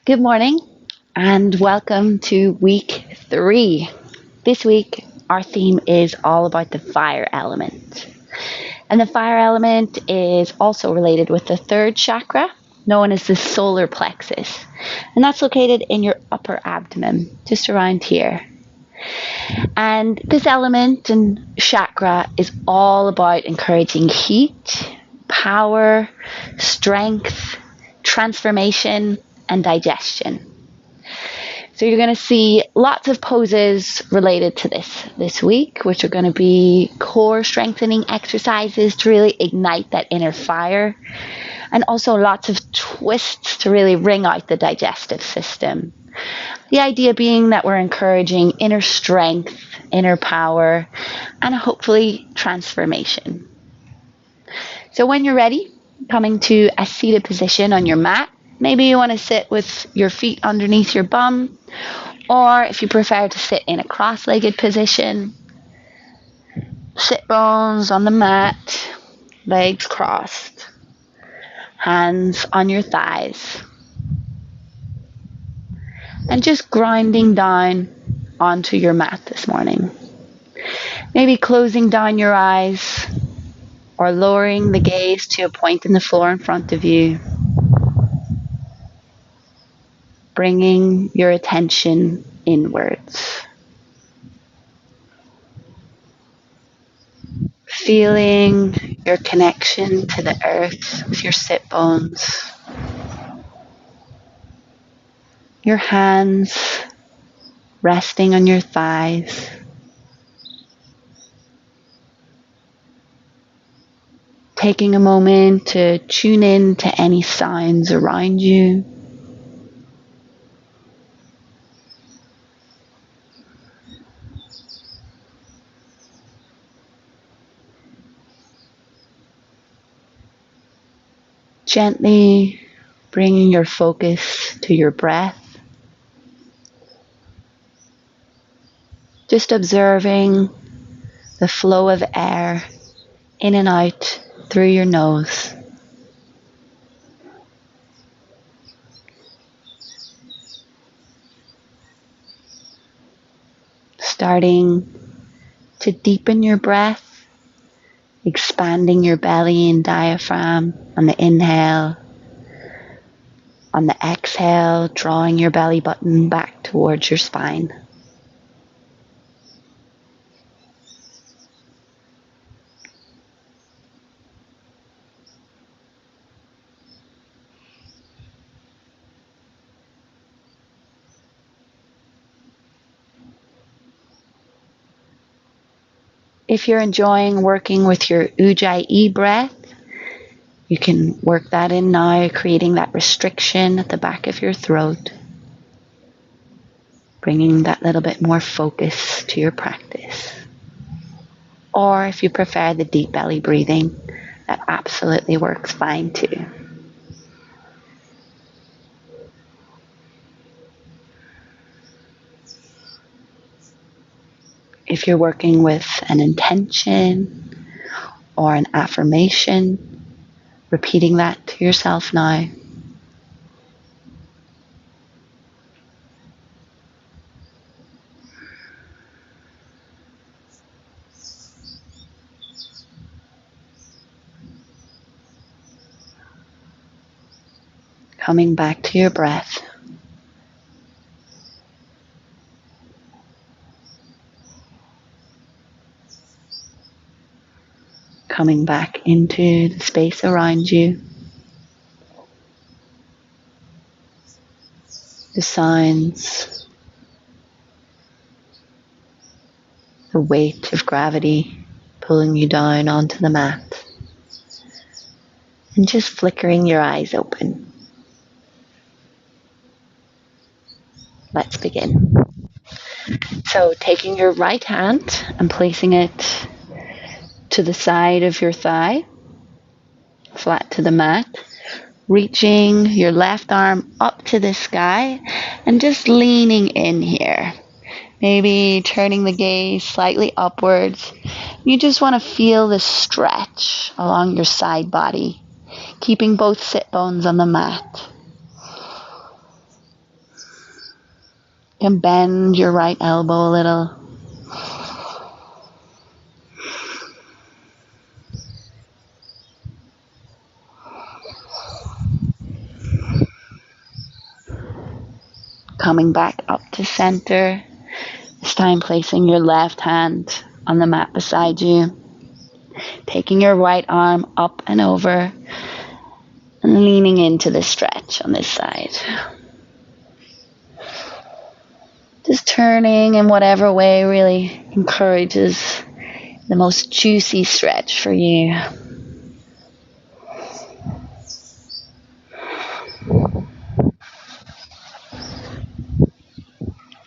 Good morning and welcome to week 3. This week, our theme is all about the fire element. And the fire element is also related with the third chakra, known as the solar plexus. And that's located in your upper abdomen, just around here. And this element and chakra is all about encouraging heat, power, strength, transformation, and digestion. So you're going to see lots of poses related to this week, which are going to be core strengthening exercises to really ignite that inner fire, and also lots of twists to really wring out the digestive system. The idea being that we're encouraging inner strength, inner power, and hopefully transformation. So when you're ready, coming to a seated position on your mat, maybe you want to sit with your feet underneath your bum, or if you prefer to sit in a cross-legged position, sit bones on the mat, legs crossed, hands on your thighs, and just grinding down onto your mat this morning. Maybe closing down your eyes or lowering the gaze to a point in the floor in front of you, bringing your attention inwards. Feeling your connection to the earth with your sit bones. Your hands resting on your thighs. Taking a moment to tune in to any sounds around you. Gently bringing your focus to your breath. Just observing the flow of air in and out through your nose. Starting to deepen your breath, expanding your belly and diaphragm on the inhale. On the exhale, drawing your belly button back towards your spine. If you're enjoying working with your Ujjayi breath, you can work that in now, creating that restriction at the back of your throat, bringing that little bit more focus to your practice. Or if you prefer the deep belly breathing, that absolutely works fine too. If you're working with an intention or an affirmation, repeating that to yourself now. Coming back to your breath. Coming back into the space around you. The signs, the weight of gravity pulling you down onto the mat. And just flickering your eyes open. Let's begin. So taking your right hand and placing it to the side of your thigh, flat to the mat, reaching your left arm up to the sky and just leaning in here. Maybe turning the gaze slightly upwards. You just want to feel the stretch along your side body, keeping both sit bones on the mat. You can bend your right elbow a little. Coming back up to center. This time placing your left hand on the mat beside you. Taking your right arm up and over and leaning into the stretch on this side. Just turning in whatever way really encourages the most juicy stretch for you.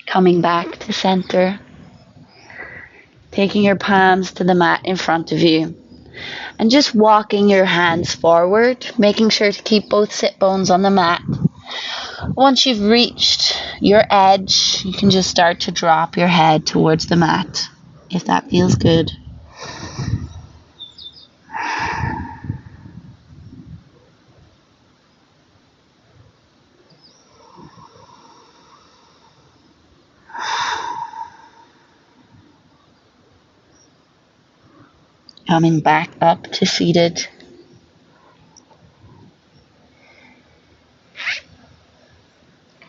Coming back to center. Taking your palms to the mat in front of you. And just walking your hands forward, making sure to keep both sit bones on the mat. Once you've reached your edge, you can just start to drop your head towards the mat, if that feels good. Coming back up to seated.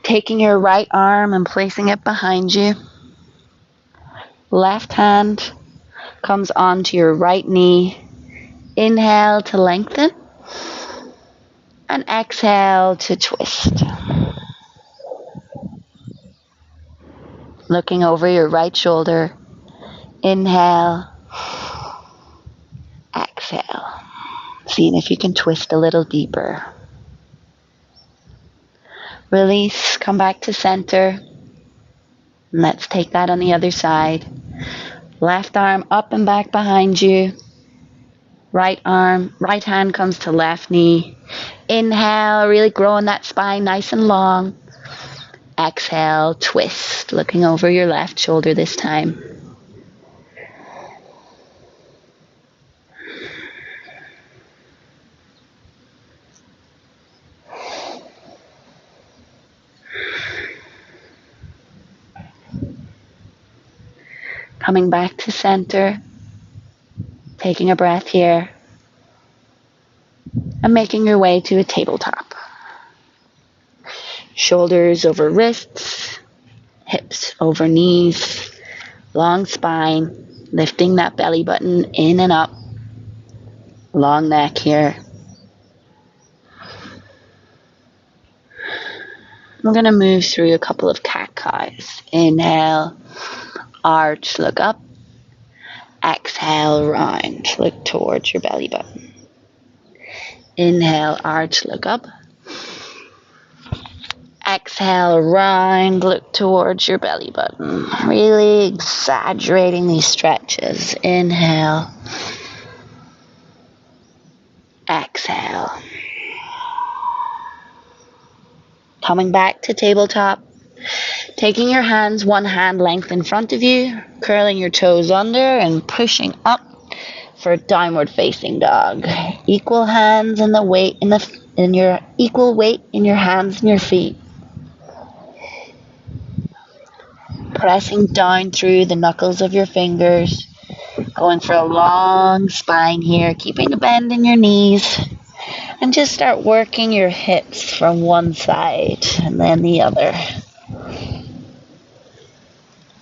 Taking your right arm and placing it behind you. Left hand comes onto your right knee. Inhale to lengthen. And exhale to twist. Looking over your right shoulder. Inhale. Exhale. Seeing if you can twist a little deeper. Release, come back to center. And let's take that on the other side. Left arm up and back behind you. Right hand comes to left knee. Inhale, really growing that spine nice and long. Exhale, twist, looking over your left shoulder this time. Coming back to center, taking a breath here, and making your way to a tabletop. Shoulders over wrists, hips over knees, long spine, lifting that belly button in and up, long neck here. We're going to move through a couple of cat-cows. Inhale, arch, look up. Exhale, round, look towards your belly button. Inhale, arch, look up. Exhale, round, look towards your belly button. Really exaggerating these stretches. Inhale. Exhale. Coming back to tabletop. Taking your hands one hand length in front of you, curling your toes under and pushing up for downward facing dog. Equal hands and the weight in your equal weight in your hands and your feet. Pressing down through the knuckles of your fingers. Going for a long spine here, keeping a bend in your knees. And just start working your hips from one side and then the other.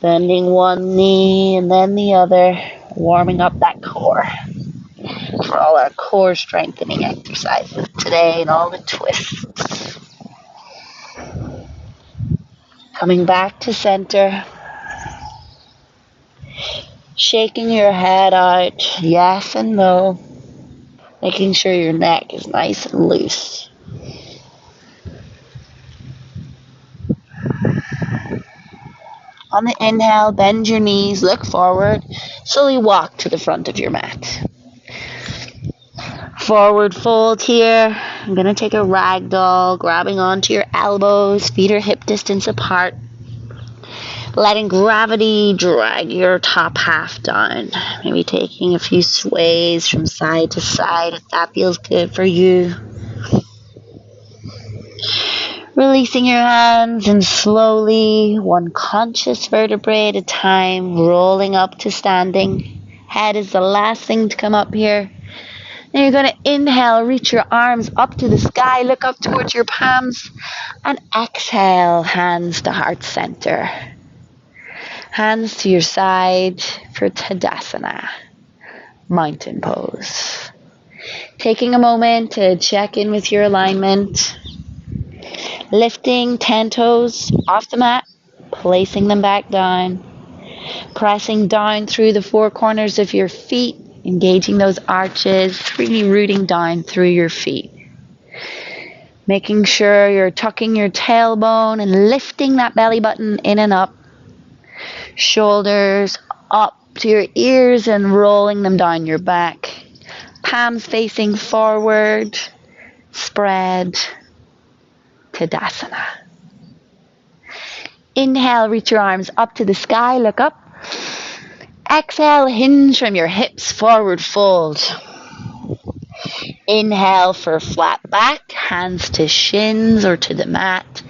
Bending one knee and then the other, warming up that core for all our core strengthening exercises today and all the twists. Coming back to center, shaking your head out, yes and no, making sure your neck is nice and loose. On the inhale, bend your knees, look forward, slowly walk to the front of your mat. Forward fold here. I'm going to take a ragdoll, grabbing onto your elbows, feet are hip distance apart. Letting gravity drag your top half down. Maybe taking a few sways from side to side if that feels good for you. Releasing your hands and slowly, one conscious vertebrae at a time, rolling up to standing. Head is the last thing to come up here. Now you're going to inhale, reach your arms up to the sky, look up towards your palms, and exhale, hands to heart center. Hands to your side for Tadasana, mountain pose. Taking a moment to check in with your alignment. Lifting 10 toes off the mat, placing them back down. Pressing down through the four corners of your feet, engaging those arches, really rooting down through your feet. Making sure you're tucking your tailbone and lifting that belly button in and up. Shoulders up to your ears and rolling them down your back. Palms facing forward, spread, Tadasana. Inhale, reach your arms up to the sky, look up. Exhale, hinge from your hips, forward fold. Inhale for flat back, hands to shins or to the mat.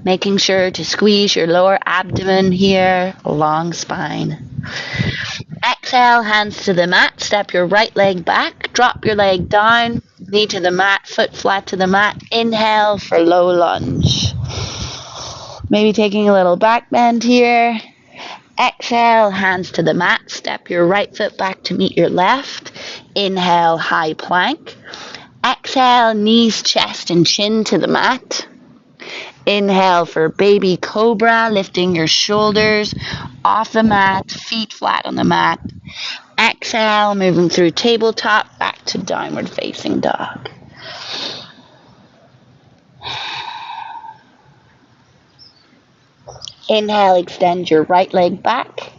Making sure to squeeze your lower abdomen here, long spine. Exhale, hands to the mat, step your right leg back, drop your leg down, knee to the mat, foot flat to the mat. Inhale for low lunge. Maybe taking a little back bend here. Exhale, hands to the mat, step your right foot back to meet your left. Inhale, high plank. Exhale, knees, chest and chin to the mat. Inhale for baby cobra, lifting your shoulders off the mat, feet flat on the mat. Exhale, moving through tabletop, back to downward facing dog. Inhale, extend your right leg back.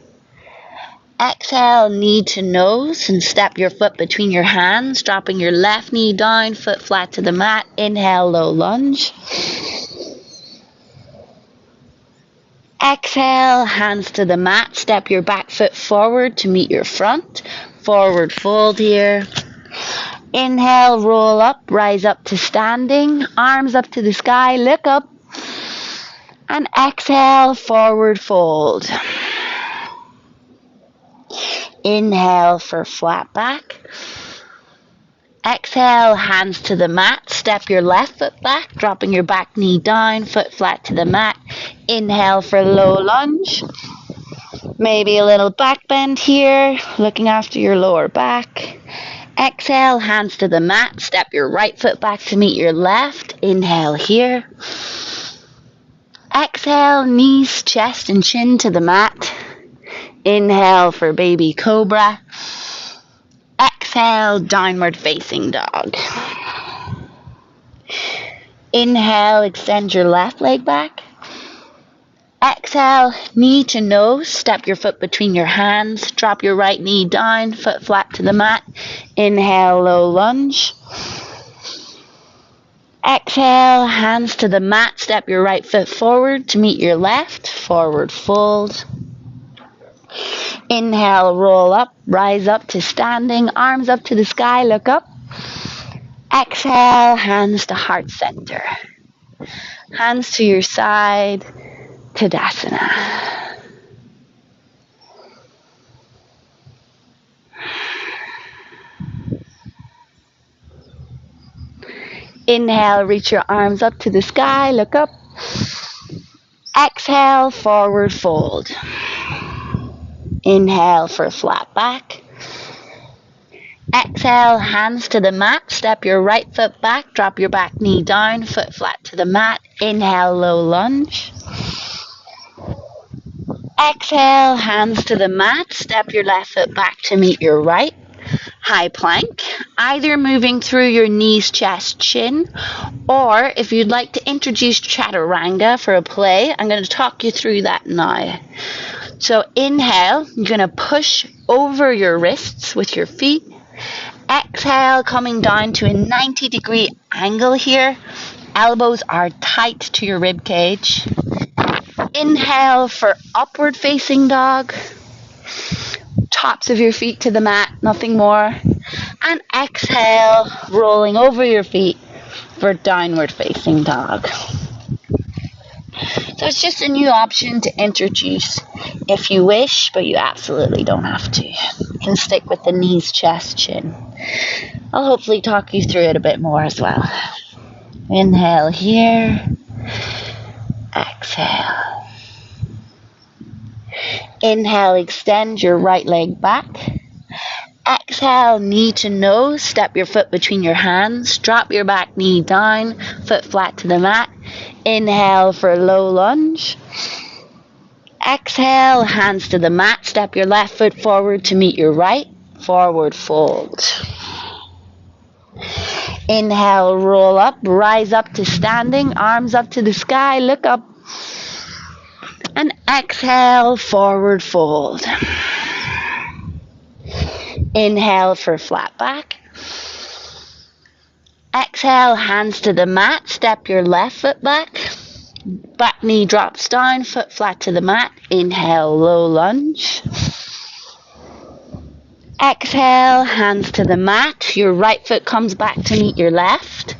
Exhale, knee to nose and step your foot between your hands, dropping your left knee down, foot flat to the mat. Inhale, low lunge. Exhale, hands to the mat, step your back foot forward to meet your front. Forward fold here. Inhale, roll up, rise up to standing, arms up to the sky, look up. And exhale, forward fold. Inhale for flat back. Exhale, hands to the mat. Step your left foot back, dropping your back knee down, foot flat to the mat. Inhale for low lunge. Maybe a little back bend here, looking after your lower back. Exhale, hands to the mat. Step your right foot back to meet your left. Inhale here. Exhale, knees, chest and chin to the mat. Inhale for baby cobra. Exhale, downward facing dog. Inhale, extend your left leg back. Exhale, knee to nose, step your foot between your hands, drop your right knee down, foot flat to the mat. Inhale, low lunge. Exhale, hands to the mat, step your right foot forward to meet your left, forward fold. Inhale, roll up, rise up to standing, arms up to the sky, look up. Exhale, hands to heart center. Hands to your side, Tadasana. Inhale, reach your arms up to the sky, look up. Exhale, forward fold. Inhale for flat back. Exhale, hands to the mat, step your right foot back, drop your back knee down, foot flat to the mat. Inhale, low lunge. Exhale, hands to the mat, step your left foot back to meet your right. High plank, either moving through your knees, chest, chin, or if you'd like to introduce chaturanga for a play, I'm going to talk you through that now. So inhale, you're going to push over your wrists with your feet. Exhale, coming down to a 90-degree angle here. Elbows are tight to your rib cage. Inhale for upward facing dog. Tops of your feet to the mat, nothing more. And exhale, rolling over your feet for downward facing dog. So it's just a new option to introduce if you wish, but you absolutely don't have to. You can stick with the knees, chest, chin. I'll hopefully talk you through it a bit more as well. Inhale here. Exhale. Inhale, extend your right leg back. Exhale, knee to nose. Step your foot between your hands. Drop your back knee down, foot flat to the mat. Inhale for a low lunge. Exhale, hands to the mat. Step your left foot forward to meet your right. Forward fold. Inhale, roll up, rise up to standing, arms up to the sky, look up. And exhale, forward fold. Inhale for flat back. Exhale, hands to the mat, step your left foot back. Back knee drops down, foot flat to the mat. Inhale, low lunge. Exhale, hands to the mat. Your right foot comes back to meet your left.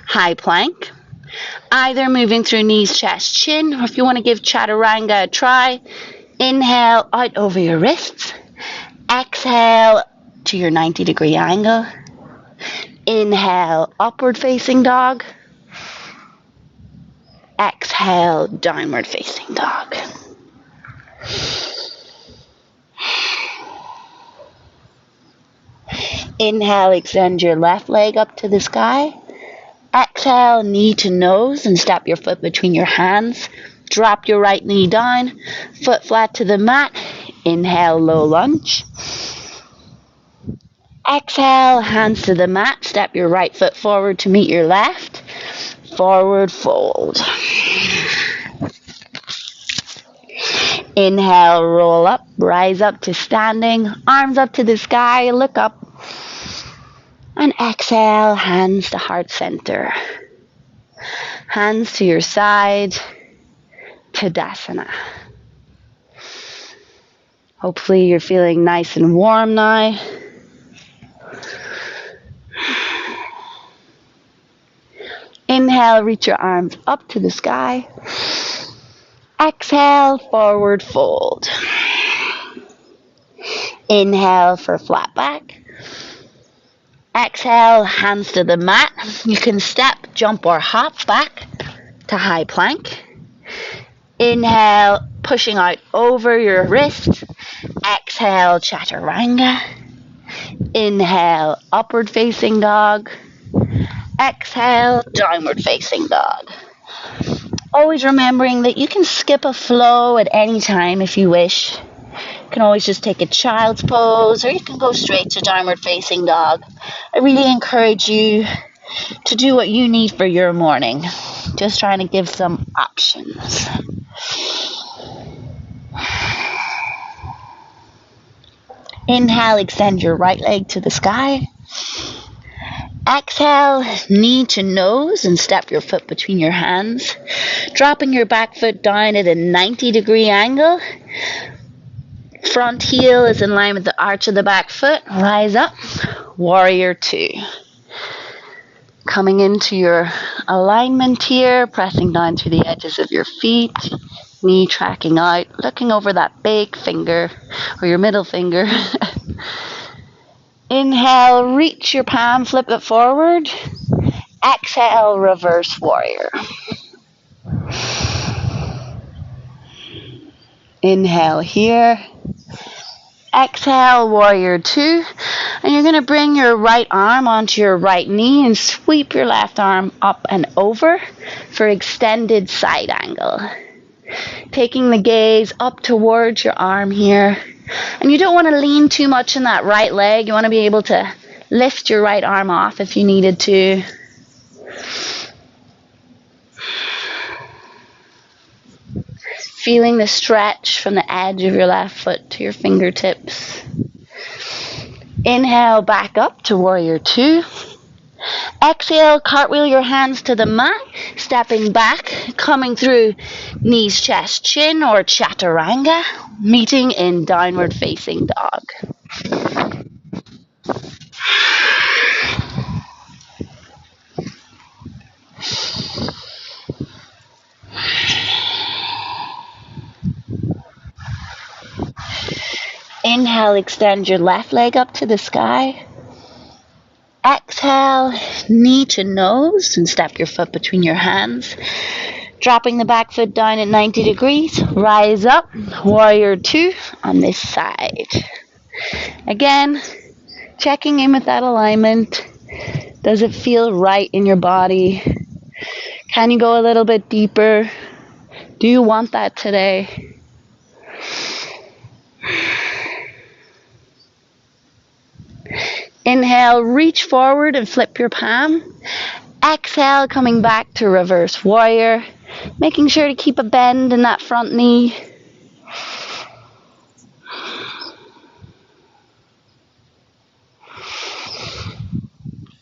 High plank. Either moving through knees, chest, chin, or if you want to give chaturanga a try, inhale out over your wrists. Exhale to your 90-degree angle. Inhale, upward facing dog. Exhale, downward facing dog. Inhale, extend your left leg up to the sky. Exhale, knee to nose and step your foot between your hands. Drop your right knee down, foot flat to the mat. Inhale, low lunge. Exhale, hands to the mat. Step your right foot forward to meet your left. Forward fold. Inhale, roll up, rise up to standing, arms up to the sky, look up. And exhale, hands to heart center. Hands to your side, Tadasana. Hopefully you're feeling nice and warm now. Inhale, reach your arms up to the sky. Exhale, forward fold. Inhale for flat back. Exhale, hands to the mat. You can step, jump, or hop back to high plank. Inhale, pushing out over your wrist. Exhale, chaturanga. Inhale, upward facing dog. Exhale, downward facing dog. Always remembering that you can skip a flow at any time if you wish. You can always just take a child's pose, or you can go straight to downward facing dog. I really encourage you to do what you need for your morning. Just trying to give some options. Inhale, extend your right leg to the sky. Exhale, knee to nose and step your foot between your hands. Dropping your back foot down at a 90-degree angle. Front heel is in line with the arch of the back foot. Rise up. Warrior two. Coming into your alignment here, pressing down through the edges of your feet. Knee tracking out, looking over that big finger or your middle finger. Inhale, reach your palm, flip it forward. Exhale, reverse warrior. Inhale here. Exhale, warrior two. And you're going to bring your right arm onto your right knee and sweep your left arm up and over for extended side angle. Taking the gaze up towards your arm here. And you don't want to lean too much in that right leg. You want to be able to lift your right arm off if you needed to. Feeling the stretch from the edge of your left foot to your fingertips. Inhale, back up to warrior two. Exhale, cartwheel your hands to the mat, stepping back, coming through knees, chest, chin, or chaturanga, meeting in downward facing dog. Inhale, extend your left leg up to the sky. Exhale, knee to nose and step your foot between your hands. Dropping the back foot down at 90 degrees. Rise up, warrior two on this side. Again, checking in with that alignment. Does it feel right in your body? Can you go a little bit deeper? Do you want that today? Inhale, reach forward and flip your palm. Exhale, coming back to reverse warrior. Making sure to keep a bend in that front knee.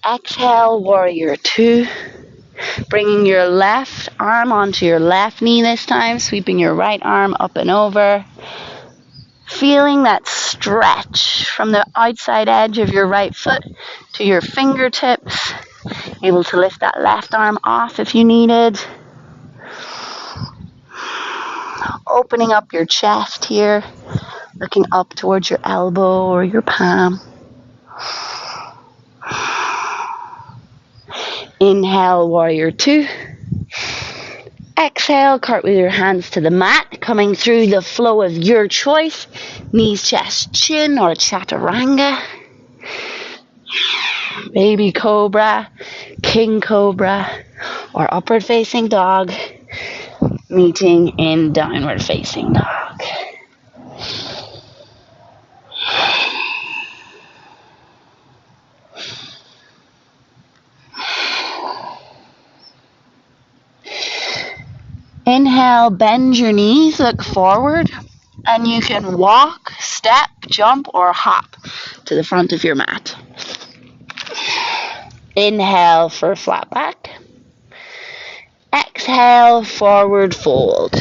Exhale, warrior two. Bringing your left arm onto your left knee this time. Sweeping your right arm up and over. Feeling that stretch from the outside edge of your right foot to your fingertips. Able to lift that left arm off if you needed. Opening up your chest here. Looking up towards your elbow or your palm. Inhale, warrior two. Exhale, cartwheel your hands to the mat, coming through the flow of your choice. Knees, chest, chin, or chaturanga. Baby cobra, king cobra, or upward facing dog, meeting in downward facing dog. Inhale, bend your knees, look forward, and you can walk, step, jump, or hop to the front of your mat. Inhale for flat back. Exhale, forward fold.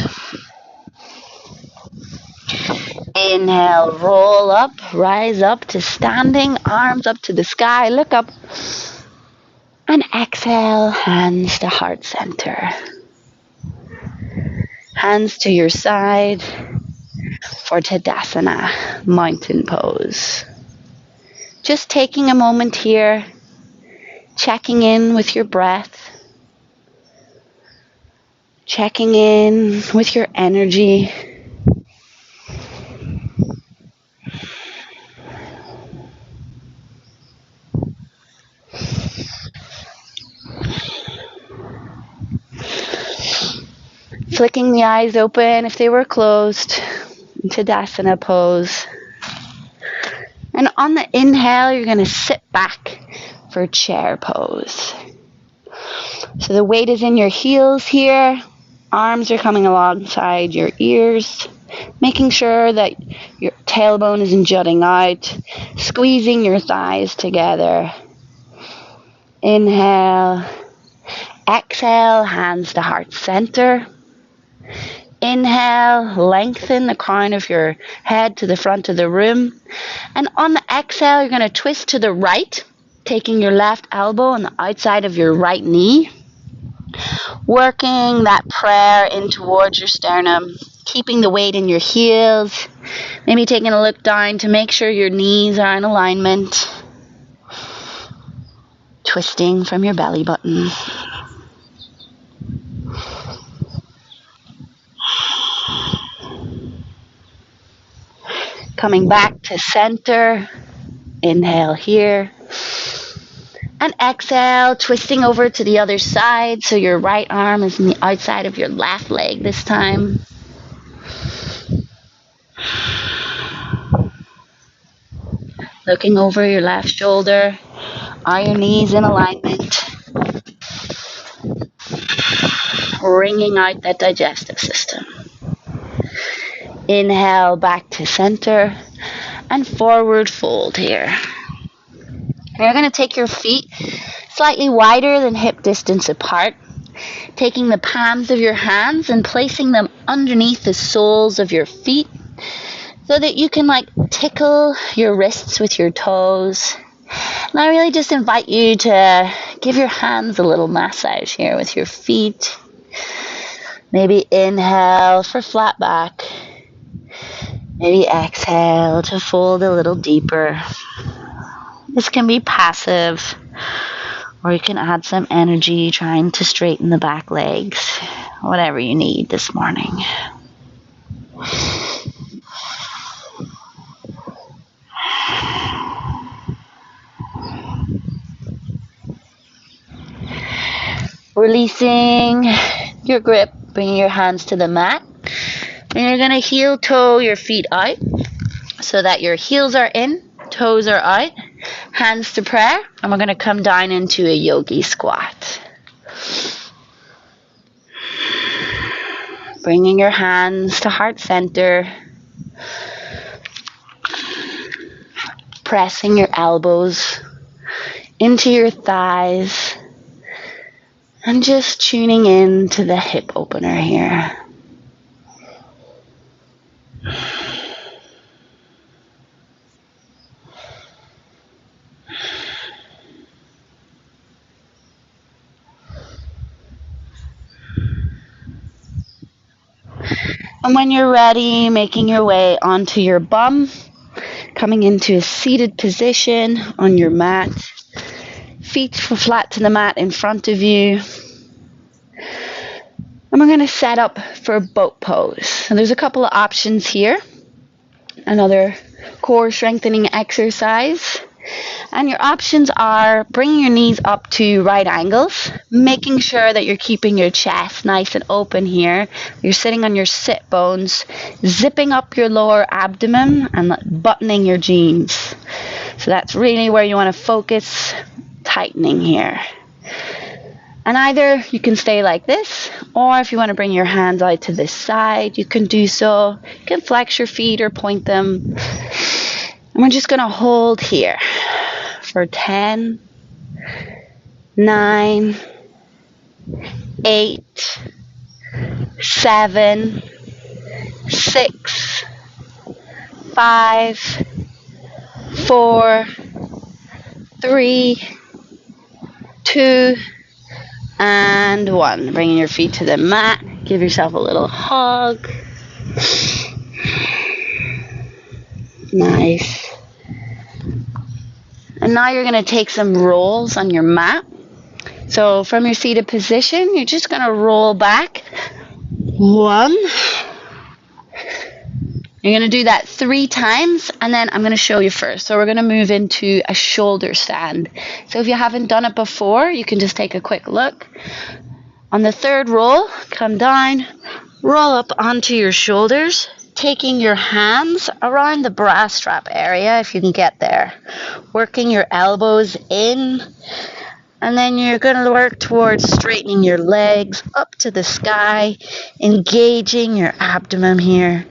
Inhale, roll up, rise up to standing, arms up to the sky, look up. And exhale, hands to heart center. Hands to your side for Tadasana, mountain pose. Just taking a moment here, checking in with your breath, checking in with your energy. Flicking the eyes open if they were closed, Tadasana pose. And on the inhale, you're going to sit back for chair pose. So the weight is in your heels here. Arms are coming alongside your ears. Making sure that your tailbone isn't jutting out. Squeezing your thighs together. Inhale. Exhale, hands to heart center. Inhale, lengthen the crown of your head to the front of the room. And on the exhale, you're going to twist to the right, taking your left elbow on the outside of your right knee. Working that prayer in towards your sternum, keeping the weight in your heels. Maybe taking a look down to make sure your knees are in alignment. Twisting from your belly button. Coming back to center. Inhale here. And exhale, twisting over to the other side. So your right arm is on the outside of your left leg this time. Looking over your left shoulder. Are your knees in alignment? Wringing out that digestive system. Inhale back to center and forward fold here. And you're going to take your feet slightly wider than hip distance apart, taking the palms of your hands and placing them underneath the soles of your feet so that you can tickle your wrists with your toes. And I really just invite you to give your hands a little massage here with your feet. Maybe inhale for flat back. Maybe exhale to fold a little deeper. This can be passive, or you can add some energy trying to straighten the back legs, whatever you need this morning. Releasing your grip, bringing your hands to the mat. And you're going to heel toe your feet out so that your heels are in, toes are out, hands to prayer, and we're going to come down into a yogi squat. Bringing your hands to heart center, pressing your elbows into your thighs, and just tuning in to the hip opener here. And when you're ready, making your way onto your bum, coming into a seated position on your mat. Feet flat to the mat in front of you. And we're going to set up for a boat pose. And there's a couple of options here. Another core strengthening exercise. And your options are bringing your knees up to right angles, making sure that you're keeping your chest nice and open here. You're sitting on your sit bones, zipping up your lower abdomen and buttoning your jeans. So that's really where you want to focus, tightening here. And either you can stay like this, or if you want to bring your hands out to this side, you can do so. You can flex your feet or point them. And we're just going to hold here for 10, 9, 8, 7, 6, 5, 4, 3, 2, and 1. Bringing your feet to the mat. Give yourself a little hug. Nice. And now you're going to take some rolls on your mat. So from your seated position, you're just going to roll back. 1. You're going to do that 3 times, and then I'm going to show you first. So we're going to move into a shoulder stand. So if you haven't done it before, you can just take a quick look. On the 3rd roll, come down, roll up onto your shoulders, taking your hands around the bra strap area if you can get there. Working your elbows in, and then you're going to work towards straightening your legs up to the sky, engaging your abdomen here.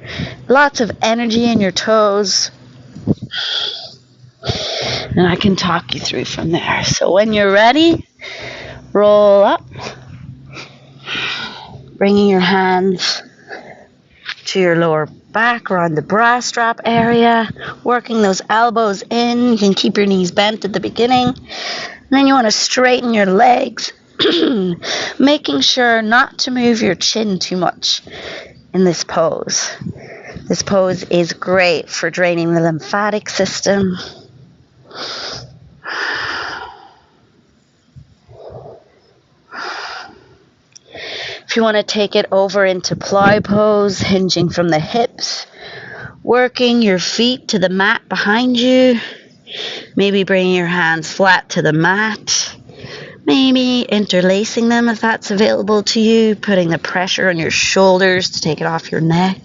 Lots of energy in your toes. And I can talk you through from there. So when you're ready, roll up. Bringing your hands to your lower back around the bra strap area. Working those elbows in. You can keep your knees bent at the beginning. And then you want to straighten your legs, making sure not to move your chin too much in this pose. This pose is great for draining the lymphatic system. If you want to take it over into plow pose, hinging from the hips, working your feet to the mat behind you. Maybe bringing your hands flat to the mat. Maybe interlacing them if that's available to you. Putting the pressure on your shoulders to take it off your neck.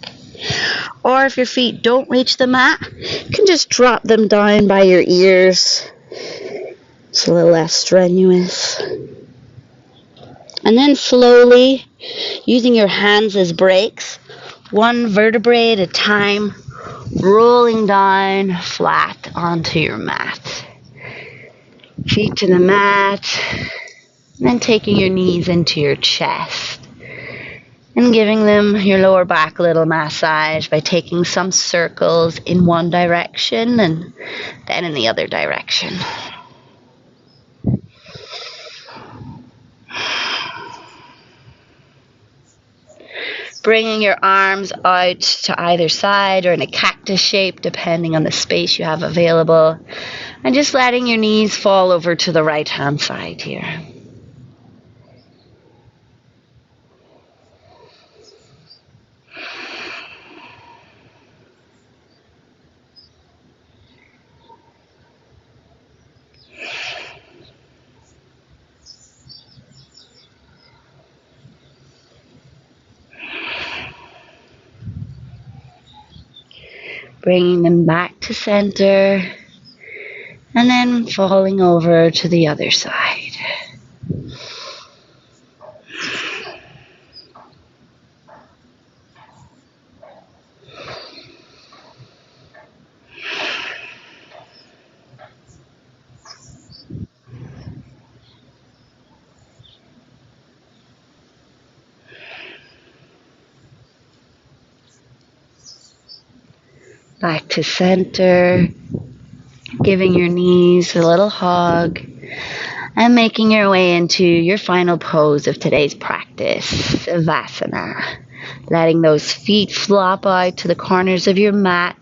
Or if your feet don't reach the mat, you can just drop them down by your ears. It's a little less strenuous. And then slowly, using your hands as brakes, 1 vertebrae at a time, rolling down flat onto your mat. Feet to the mat, and then taking your knees into your chest and giving them your lower back a little massage by taking some circles in one direction and then in the other direction. Bringing your arms out to either side or in a cactus shape, depending on the space you have available. And just letting your knees fall over to the right-hand side here. Bringing them back to center. And then falling over to the other side. Back to center, giving your knees a little hug, and making your way into your final pose of today's practice, Savasana. Letting those feet flop out to the corners of your mat,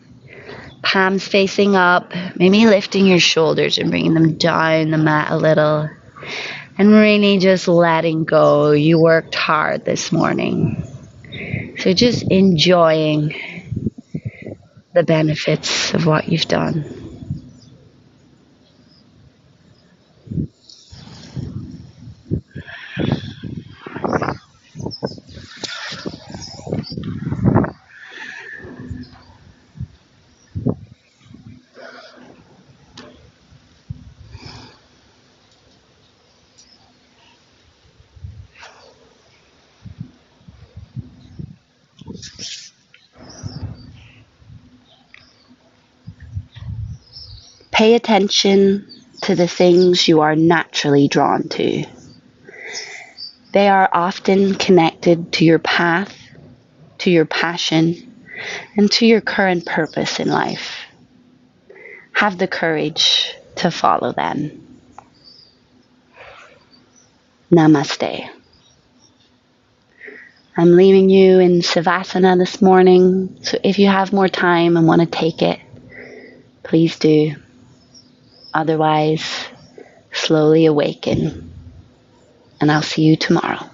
palms facing up, maybe lifting your shoulders and bringing them down the mat a little, and really just letting go. You worked hard this morning, so just enjoying the benefits of what you've done. Pay attention to the things you are naturally drawn to. They are often connected to your path, to your passion, and to your current purpose in life. Have the courage to follow them. Namaste. I'm leaving you in Savasana this morning, so if you have more time and want to take it, please do. Otherwise, slowly awaken, and I'll see you tomorrow.